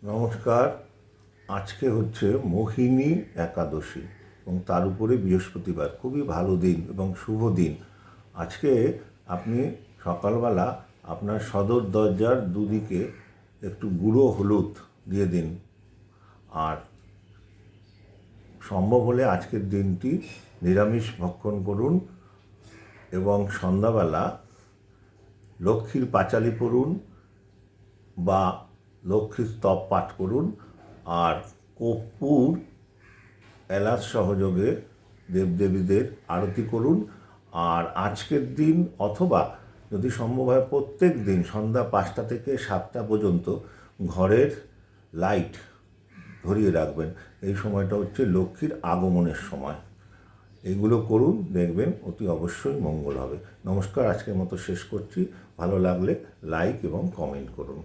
নমস্কার। আজকে হচ্ছে মোহিনী একাদশী এবং তার উপরে বৃহস্পতিবার, খুবই ভালো দিন এবং শুভ দিন। আজকে আপনি সকালবেলা আপনার সদর দরজার দুদিকে একটু গুঁড়ো হলুদ দিয়ে দিন। আর সম্ভব হলে আজকের দিনটি নিরামিষ ভক্ষণ করুন এবং সন্ধ্যাবেলা লক্ষ্মীর পাঁচালী পড়ুন বা লক্ষ্মীর স্তব পাঠ করুন। আর কর্পূর এলাচ সহযোগে দেবদেবীদের আরতি করুন। আর আজকের দিন অথবা যদি সম্ভব হয় প্রত্যেক দিন সন্ধ্যা 5টা থেকে 7টা পর্যন্ত ঘরের লাইট ধরিয়ে রাখবেন। এই সময়টা হচ্ছে লক্ষ্মীর আগমনের সময়। এইগুলো করুন, দেখবেন অতি অবশ্যই মঙ্গল হবে। নমস্কার, আজকের মতো শেষ করছি। ভালো লাগলে লাইক এবং কমেন্ট করুন।